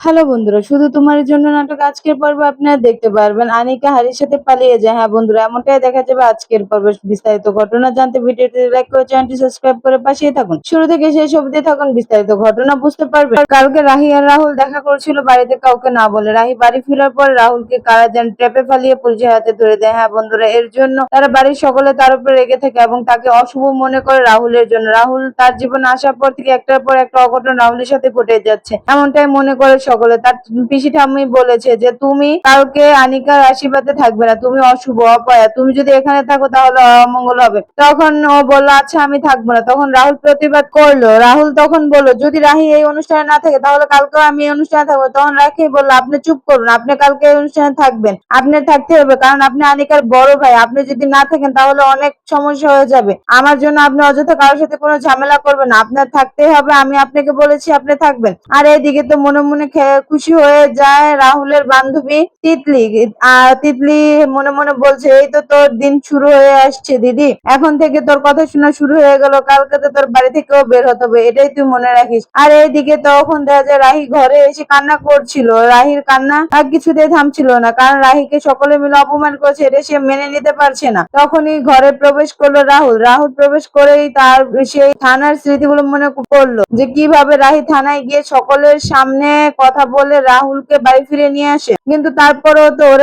Hello বন্ধুরা, শুধু তোমার জন্য নাটক আজকের পর্বে আপনারা দেখতে পারবেন। আনিকা হারির সাথে পালিয়ে যায়। হ্যাঁ বন্ধুরা, এমনটাই দেখা যাবে আজকের পর্বে। বিস্তারিত ঘটনা জানতে ভিডিওটি লাইক করে চ্যানেলটি সাবস্ক্রাইব করে পাশেই থাকুন। শুরু থেকে শেষ অবধি থাকুন, বিস্তারিত ঘটনা বুঝতে পারবেন। কালকে রাহি আর রাহুল দেখা করছিল বাড়িতে কাউকে না বলে। রাহি বাড়ি ফেরার পর রাহুলকে কারা যেন ট্র্যাপে ফালিয়ে পুলিশের হাতে ধরে দেয়। হ্যাঁ বন্ধুরা, এর জন্য তারা বাড়ির সকলে তার উপরে রেগে থাকে এবং তাকে অশুভ মনে করে রাহুলের জন্য। রাহুল তার জীবনে আসার পর থেকে একটার পর একটা অঘটন রাহুলের সাথে ঘটে যাচ্ছে, এমনটাই মনে করে সকলে। তার পিসি ঠাম্মি বলেছে যে তুমি কালকে আনিকার আশীর্বাদে থাকবে না, তুমি অশুভ অপয়া, তুমি যদি এখানে থাকো তাহলে অমঙ্গল হবে। তখন ও বললো আচ্ছা আমি থাকবো না। তখন রাহুল প্রতিবাদ করলো। রাহুল তখন বললো যদি রাহি এই অনুষ্ঠানে না থাকে তাহলে কালকে আমি এই অনুষ্ঠানে থাকবো। তখন রাখি বললো আপনি চুপ করুন, আপনি কালকে এই অনুষ্ঠানে থাকবেন, আপনার থাকতে হবে, কারণ আপনি আনিকার বড় ভাই। আপনি যদি না থাকেন তাহলে অনেক সমস্যা হয়ে যাবে। আমার জন্য আপনি অযথা কারোর সাথে কোনো ঝামেলা করবেন না, আপনার থাকতেই হবে, আমি আপনাকে বলেছি আপনি থাকবেন। আর এইদিকে তো মনে মনে খুশি হয়ে যায় রাহুলের বান্ধবী তিতলি। আর তিতলি মনে মনে বলছে এই তো তোর দিন শুরু হয়ে আসছে দিদি, এখন থেকে তোর কথা শোনা শুরু হয়ে গেল, কালকে তো তোর বাড়ি থেকেও বের হতে হবে, এটাই তুই মনে রাখিস। আর এইদিকে তখন দেখা যায় রাহি ঘরে এসে কান্না করছিল। রাহির কান্না আর কিছুতেই থামছিল না, কারণ রাহিকে সকলে মিলে অপমান করেছে, এটা সে মেনে নিতে পারছে না। তখনই ঘরে প্রবেশ করলো রাহুল। রাহুল প্রবেশ করেই তার সেই থানার স্মৃতিগুলো মনে করলো যে কিভাবে রাহি থানায় গিয়ে সকলের সামনে কথা বলে রাহুলকে বাড়ি ফিরে নিয়ে আসে। কিন্তু তারপরেও তো ওর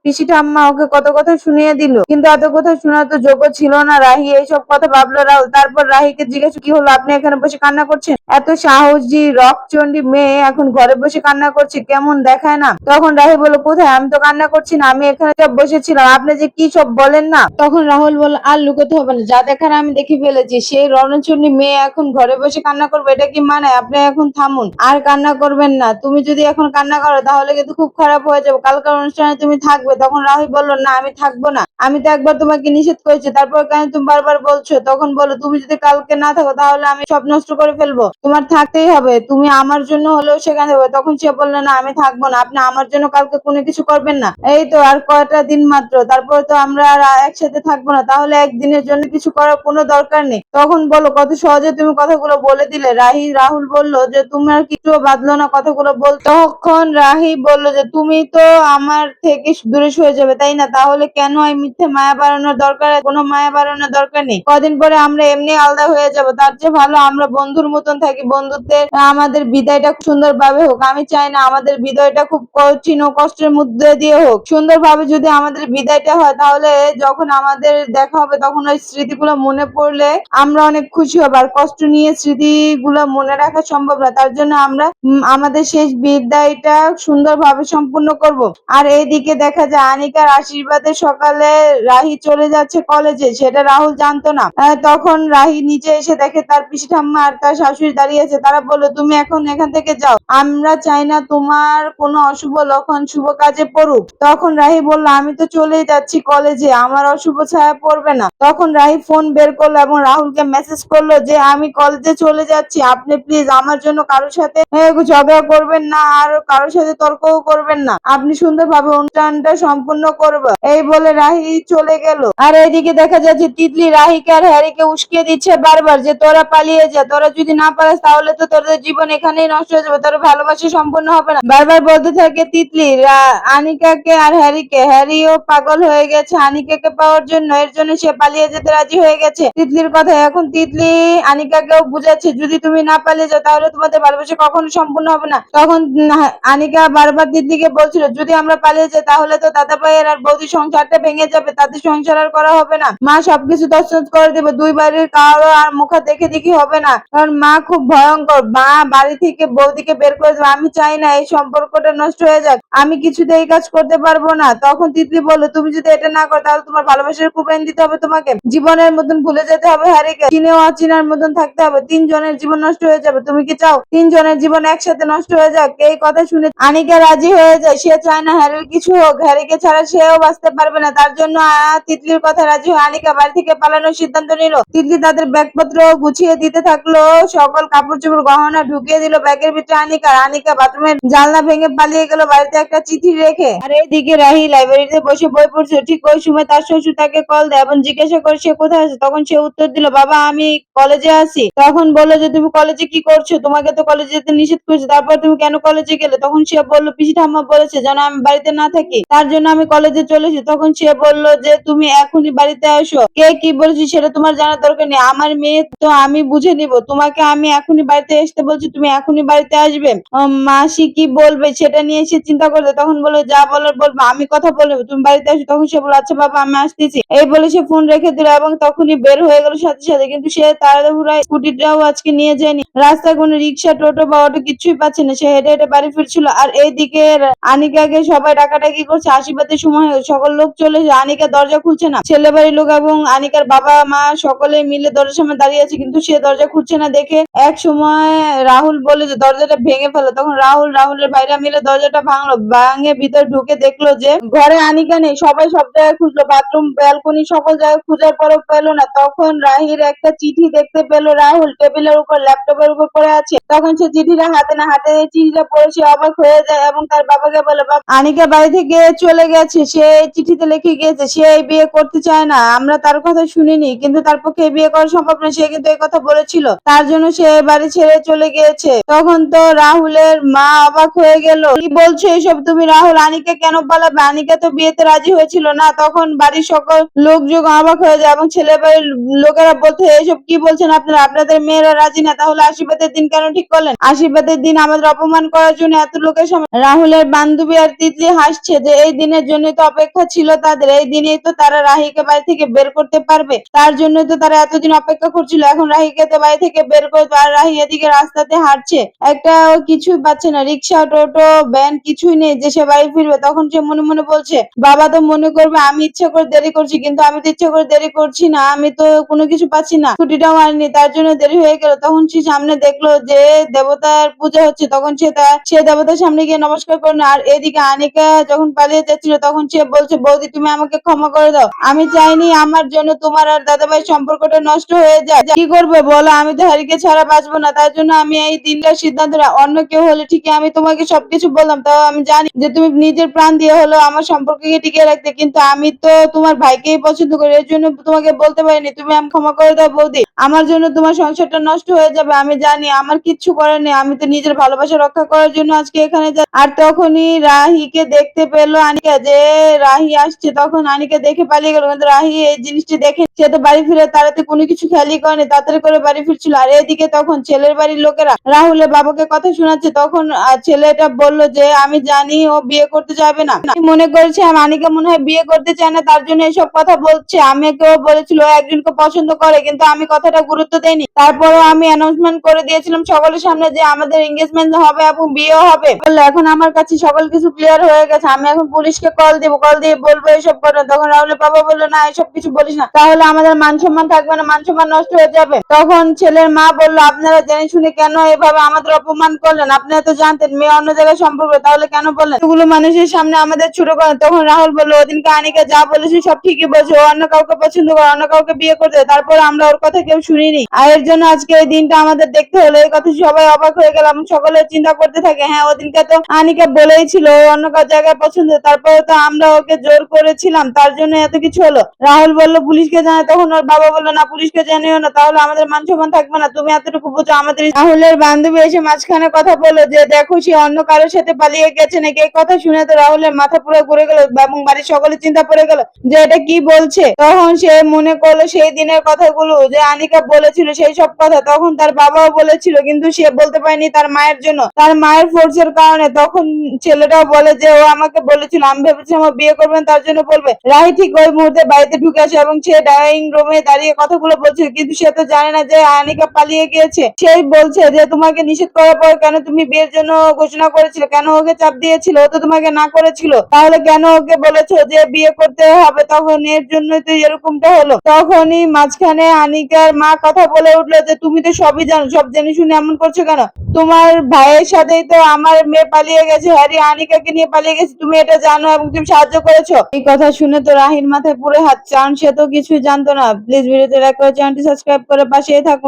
পিসি ঠাম্মা ওকে কত কথা শুনিয়ে দিল, কিন্তু এত কথা শোনার তো যোগ্য ছিল না রাহি। এইসব কথা ভাবলো রাহুল। তারপর রাহিকে জিজ্ঞেস কি হলো, আপনি এখানে বসে কান্না করছেন? এত সাহসী রকচন্ডী মেয়ে এখন ঘরে বসে কান্না করছে, কেমন দেখায় না? তখন রাহি বলল কোথায়, আমি তো কান্না করছি না, আমি এখানে সব বসেছিলাম, আপনি যে কি সব বলেন না। তখন রাহুল বলল আর লুকোতে হবে না, যা দেখার আমি দেখে ফেলেছি। সেই রণচন্ডী মেয়ে এখন ঘরে বসে কান্না করবে, এটা কি মানে? আপনি এখন থামুন, আর কান্না করবেন না। তুমি যদি এখন কান্না করো তাহলে কিন্তু খুব খারাপ হয়ে যাবে, কালকার অনুষ্ঠানে তুমি থাকবে। তখন রাহুল বলল না আমি থাকবো না, আমি তো একবার তোমাকে নিষেধ করেছি, তারপর কেন তুমি বারবার বলছো? তখন বলো তুমি যদি কালকে না থাকো তাহলে আমি সব নষ্ট করে ফেলবো, তোমার থাকতেই হবে, তুমি আমার জন্য হলেও সেখানে হবে। তখন সে বললো না আমি থাকবো না, আপনি আমার জন্য কালকে কোনো কিছু করবেন না, এই তো আর কয়টা দিন মাত্র, তারপর তো আমরা আর একসাথে থাকবো না, তাহলে একদিনের জন্য কিছু করার কোনো দরকার নেই। তখন বলো কত সহজে তুমি কথাগুলো বলে দিলে। রাহুল বলল যে তোমার কিছু বাদলো না কথাগুলো বল। তখন রাহি বলল যে তুমি তো আমার থেকে দূরে সরে যাবে তাই না, তাহলে কেন এই মিথ্যে মায়া বাড়ানোর দরকার? কোনো মায়া বাড়ানোর দরকার নেই, কদিন পরে আমরা এমনি আলাদা হয়ে যাব, তার চেয়ে ভালো আমরা বন্ধুর মতন থাকি। বন্ধুত্বের আমাদের বিদায়টা সুন্দর ভাবে হোক, আমি চাই না আমাদের বিদায়টা খুব কঠিন ও কষ্টের মধ্যে দিয়ে হোক। সুন্দর ভাবে যদি আমাদের বিদায়টা হয় তাহলে যখন আমাদের দেখা হবে তখন ওই স্মৃতিগুলো মনে পড়লে আমরা অনেক খুশি হব। আর কষ্ট নিয়ে স্মৃতিগুলো মনে রাখা সম্ভব না, তার জন্য আমরা আমাদের শেষ বিদায়টা সুন্দরভাবে সম্পূর্ণ করব। আর এইদিকে দেখা যায় আনিকার আশীর্বাদে সকালে রাহি চলে যাচ্ছে কলেজে, সেটা রাহুল জানতো না। তখন রাহি নিচে এসে দেখে তার পিসি ঠাম্মা আর তার শাশুড়ি দাঁড়িয়ে আছে। তারা বললো তুমি এখন এখান থেকে যাও, আমরা চাই না তোমার কোনো অশুভ লক্ষণ শুভ কাজে পড়ুক। তখন রাহি বলল আমি তো চলেই যাচ্ছি কলেজে, আমার অশুভ ছায়া পড়বে না। তখন রাহি ফোন বের করলো এবং রাহুলকে মেসেজ করলো যে আমি কলেজে চলে যাচ্ছি, আপনি প্লিজ আমার জন্য কারোর সাথে ঝগড়া করবেন না আর কারোর সাথে তর্কও করবেন না, আপনি সুন্দরভাবে অনুষ্ঠানটা সম্পূর্ণ করবে। এই বলে রাহি চলে গেল। আর এইদিকে দেখা যাচ্ছে তিতলি রাহিকে আর হ্যারিকে উস্কিয়ে দিচ্ছে বারবার যে তোরা পালিয়ে যা, তোরা যদি না পারিস তাহলে তো তোদের জীবন এখানেই নষ্ট হয়ে যাবে, তোর ভালোবাসা সম্পূর্ণ হবে না। বারবার বলতে থাকে তিতলি আনিকাকে আর হ্যারিকে। হ্যারিও পাগল হয়ে গেছে আনিকাকে পাওয়ার জন্য, এর জন্য সে পালিয়ে যেতে রাজি হয়ে গেছে তিতলির কথা। এখন তিতলি আনিকাকেও বুঝাচ্ছে যদি তুমি না পালিয়ে যাও তাহলে তোমাদের ভালোবাসা কখনো সম্পূর্ণ হবে না। তখন আনিকা বারবার তিতলিকে বলছিল যদি আমরা পালিয়ে যাই তাহলে তো দাদা ভাইয়ের আর বৌদির সংসারটা ভেঙে যাবে, তাদের সংসার আর করা হবে না, মা সবকিছু তছনছ করে দেবে, দুই বাড়ির কারো আর মুখ দেখে দেখি হবে না, কারণ মা খুব ভয়ঙ্কর, মা বাড়ি থেকে বৌদিকে বের করে দেবে। আমি চাই না এই সম্পর্কটা নষ্ট হয়ে যাক, আমি কিছুতেই কাজ করতে পারবো না। তখন তিতলি বললো তুমি যদি এটা না করো তাহলে তোমার ভালোবাসার কুরবানি দিতে হবে, তোমাকে জীবনের মতন ভুলে যেতে হবে হ্যারিকে, চিনেও অচিনার মতন থাকতে হবে, তিনজনের জীবন নষ্ট হয়ে যাবে। তুমি কি চাও তিনজনের জীবন একসাথে নষ্ট হয়ে যাক? এই কথা শুনে আনিকা রাজি হয়ে যায়, সে চায় না হ্যারির কিছু হোক, হ্যারিকে ছাড়া সেও বাঁচতে পারবে না। তার জন্য তিতলির কথা রাজি হয়ে আনিকা বাড়ি থেকে পালানোর সিদ্ধান্ত নিল। তিতলি তাদের ব্যাগপত্র গুছিয়ে দিতে থাকলো, সকল কাপড় চোপড় গহনা ঢুকিয়ে দিল ব্যাগের ভিতরে। আনিকা বাথরুমের জানলা ভেঙে পালিয়ে গেল বাড়িতে একটা চিঠি রেখে। আর এইদিকে রাহি লাইব্রেরিতে বসে বই পড়ছে, ঠিক ওই সময় তার শ্বশুর তাকে কল দেয় এবং জিজ্ঞাসা করে সে কোথায় আছে। তখন সে উত্তর দিল বাবা আমি কলেজে আছি। তখন বললো যে তুমি কলেজে কি করছো, তোমাকে তো কলেজে যেতে নিষেধ করেছে, তারপর তুমি কেন কলেজে গেলে? তখন সে বললো পিসি ঠাম্মা বলেছে যেন আমি বাড়িতে না থাকি, তার জন্য আমি কলেজে চলেছি। তখন সে বললো যে তুমি এখনই বাড়িতে আসো। কে কি বলেছি সেটা তোমার জানার দরকার নেই, আমার মেয়ে তো আমি বুঝে নিব, তোমাকে আমি এখনই বাড়িতে আসতে বলছি, তুমি এখনই বাড়িতে আসবে। মাসি কি বলবে সেটা নিয়ে সে চিন্তা করবে। তখন বলে যা বলার বলবো, আমি কথা বলবো, তুমি বাড়িতে আসো। তখন সে বললো আচ্ছা বাবা আমি আসতেছি, এই বলে সে ফোন রেখে দিল এবং তখনই বের হয়ে গেল সাথে সাথে। কিন্তু সে তাড়াহুড়ায় স্কুটিটাও আজকে নিয়ে যায়নি, রাস্তায় কোনো রিক্সা টোটো বা অটো কিছুই পাচ্ছে না, সে হেঁটে হেঁটে বাড়ি ফিরছিল। আর এইদিকে আনিকাকে সবাই ডাকাডাকি করছে, আশীর্বাদের সময় সকল লোক চলে এসে আনিকা দরজা খুলছে না, ছেলে বাড়ির লোক এবং আনিকার বাবা মা সকলে মিলে দরজার সামনে দাঁড়িয়ে আছে, কিন্তু সে দরজা খুলছে না দেখে এক সময় রাহুল বলে যে দরজাটা ভেঙে ফেলো। তখন রাহুলের ভাইরা মিলে দরজাটা ভাঙলো, ভাঙে ভিতর ঢুকে দেখলো যে ঘরে আনিকা নেই। সবাই সব জায়গায় খুঁজলো, বাথরুম ব্যালকনি সকল জায়গায় খোঁজার পরও পেলো না। তখন রাহির একটা চিঠি দেখতে পেলো রাহুল টেবিলের উপর, ল্যাপটপের উপর পড়ে আছে। তখন সে চিঠিটা হাতে না, হাতে চিঠিটা পড়ে সে অবাক হয়ে যায় এবং তার বাবাকে বলে বাবা আনিকা বাড়ি থেকে চলে গেছে, সে চিঠিতে লিখে গিয়েছে সে এই বিয়ে করতে চায় না, আমরা তার কথা শুনিনি, কিন্তু তার পক্ষে এই বিয়ে করা সম্ভব না, সে কিন্তু এই কথা বলেছিল, তার জন্য সে বাড়ি ছেড়ে চলে গিয়েছে। তখন তো রাহুলের মা অবাক হয়ে গেল, কি বলছো এসব তুমি? রাহুল আনিকা কেন পালাবে? আনিকা তো বিয়েতে রাজি হয়েছিল না। তখন বাড়ির সকল লোকজন অবাক হয়ে যায় এবং ছেলে বাড়ির লোকেরা বলতে এসব কি বলছেন আপনারা, আপনাদের মেয়েরা রাজি না, তাহলে আশীর্বাদের দিন কেন ঠিক করলেন? আশীর্বাদের দিন আমাদের অপমান করার জন্য এত লোকের সামনে। রাহুলের বান্ধবী আর তিতলি হাসছে যে এই দিনের জন্য তো অপেক্ষা ছিল তাদের, এই দিনেই তো তারা রাহিকে বাড়ি থেকে বের করতে পারবে, তার জন্য তো তারা এতদিন অপেক্ষা করছিল। এখন রাহিকে তো বাড়ি থেকে বের করবে আর রাহি এদিকে রাস্তাতে হাঁটছে, একটা কিছুই পাচ্ছে না, রিক্সা টোটো ভ্যান কিছুই নেই যে সে বাড়ি ফিরবে। তখন সে মনে মনে বলছে বাবা তো মনে করবে আমি ইচ্ছা করে দেরি করছি, কিন্তু আমি তো ইচ্ছা করে দেরি করছি না, আমি তো কোনো কিছু পাচ্ছি না, ছুটিটাও আনিনি, তার জন্য দেরি হয়ে গেল। তখন সে সামনে দেখলো যে দেবতার পূজা হচ্ছে, তখন সে দেবতার সামনে গিয়ে নমস্কার করলো। আর এদিকে আনিকা যখন পালিয়ে যাচ্ছিল তখন সে বলছে বৌদি তুমি আমাকে ক্ষমা করে দাও, আমি চাইনি আমার জন্য তোমার আর দাদাভাই সম্পর্কটা নষ্ট হয়ে যায়, কি করবে বলো, আমি তো হারিকে ছাড়া বাঁচবো না, তার জন্য আমি এই দিনটার সিদ্ধান্ত নিলাম। অন্য কেউ হলে ঠিকই আমি তোমাকে সবকিছু বললাম, তাও আমি জানি যে তুমি নিজের প্রাণ দিয়ে হলো আমার সম্পর্ককে টিকিয়ে রাখতে, কিন্তু আমি তো তোমার ভাইকেই পছন্দ করি, এর জন্য তোমাকে বলতে পারিনি, তুমি আমি ক্ষমা করে দাও বৌদি, আমার জন্য তোমার সংসারটা নষ্ট হয়ে যাবে, আমি জানি আমার কিচ্ছু করার নেই, আমি তো নিজের ভালোবাসা রক্ষা করার জন্য আজকে এখানে যাই। আর তখনই রাহিকে দেখতে পেলো আনিকা, যে রাহি আসছে, তখন আনিকা দেখে পালিয়ে গেল, কিন্তু রাহি এই জিনিসটি দেখে সে তো বাড়ি ফিরে তাড়াতাড়ি কোনো কিছু খেয়ালই করেনি, তাড়াতাড়ি করে বাড়ি ফিরছিল। আর এদিকে তখন ছেলের বাড়ির লোকেরা রাহুলের বাবাকে কথা শোনাচ্ছে। তখন ছেলেটা বলল যে আমি জানি ও বিয়ে করতে যাবে না, মনে করেছে আনিকা মনে হয় বিয়ে করতে চায় না, তার জন্য এসব কথা বলছে, আমাকেও বলেছিল ও একজনকে পছন্দ করে, কিন্তু আমি কথাটা গুরুত্ব দেইনি, তারপরও আমি অ্যানাউন্সমেন্ট করে দিয়েছিলাম সকলের সামনে যে আমাদের এঙ্গেজমেন্ট হবে এবং বিয়েও হবে। বললো এখন আমার কাছে সকল কিছু ক্লিয়ার হয়ে গেছে, আমি এখন পুলিশকে কল দিব, কল দিয়ে বলবো এসব কথা। তখন রাহুলের বাবা বললো না এসব কিছু বলিস না, তাহলে আমাদের মান সম্মান থাকবে না, মান সম্মান নষ্ট হয়ে যাবে। তখন ছেলের মা বললো আপনারা জেনে শুনে কেন এভাবে আমাদের অপমান করলেন, আপনারা তো জানতেন মেয়ে অন্য জায়গায় সম্পর্ক, তাহলে কেন বললেন, এগুলো মানুষের সামনে আমাদের ছোট করেন। তখন রাহুল বললো ওদিনকে আনিকা যা বলেছে সব ঠিকই বলছে, ও অন্য কাউকে পছন্দ করে, অন্য কাউকে বিয়ে করতে, তারপর আমরা ওর কথা কেউ শুনিনি, আর এর জন্য আজকে এই দিনটা আমাদের দেখতে হলো। এই কথা সবাই অবাক হয়ে গেল এবং সকলে চিন্তা করতে থাকে হ্যাঁ ওদিনকে তো আনিকা বলেই ছিল ও অন্য কারো জায়গায় পছন্দ, তারপরে তো আমরা ওকে জোর করেছিলাম, তার জন্য এত কিছু হলো। রাহুল বলল পুলিশকে জানায়, তখন ওর বাবা বললো না পুলিশকে জানিও না, তাহলে আমাদের মান সম্মান থাকবে না, তুমি এতটুকু বুঝো আমাদের। রাহুলের বান্ধবী এসে মাঝখানে কথা বললো যে দেখো সে অন্য কারোর সাথে পালিয়ে গেছে নাকি। এই কথা শুনে তো রাহুলের মাথা পুরো ঘুরে গেল এবং বাড়ির সকলে চিন্তা পড়ে গেল যে এটা কি বলছে। তখন সে মনে করলো সেই দিনের কথাগুলো যে আনিকা বলেছিল সেই সব কথা, তখন তার বাবাও বলেছিল কিন্তু সে বলতে পারেনি তার মায়ের জন্য, তার মায়ের ফোর্সের কারণে। তখন ছেলেটাও বলে যে ও আমাকে বলেছিল, আমি ভেবেছিলাম ও বিয়ে করবেন তার জন্য বলবে। রাহি ঠিক ওই মুহূর্তে বাড়িতে ঢুকে আসে এবং সে ড্রয়িং রুমে দাঁড়িয়ে কথাগুলো বলছিল, কিন্তু সে তো জানে না যে আনিকা পালিয়ে গিয়েছে। সেই বলছে যে তোমাকে নিষেধ করার পর কেন তুমি বিয়ের জন্য ঘোষণা করেছিলে, কেন ওকে চাপ দিয়েছিল, ও তো তোমাকে না করেছিল, তাহলে কেন ওকে বলেছো যে বিয়ে করতে হবে, তখন এর জন্যই তো এরকমটা হলো। তখনই মাঝখানে আনিকার মা কথা বলে উঠলো যে তুমি তো সবই জানো, সব জেনে শুনে এমন করছো কেন, তোমার ভাইয়ের সাথেই তো আমার মেয়ে পালিয়ে গেছে, হ্যারি আনিকাকে নিয়ে পালিয়ে গেছে, তুমি এটা জানো এবং তুমি সাহায্য করেছো। এই কথা শুনে তো রাহির মাথায় পুরো হাত, কারণ সে তো কিছুই জানতো না। প্লিজ ভিডিওতে লাইক করে চ্যানেলটি সাবস্ক্রাইব করে পাশেই থাকুন।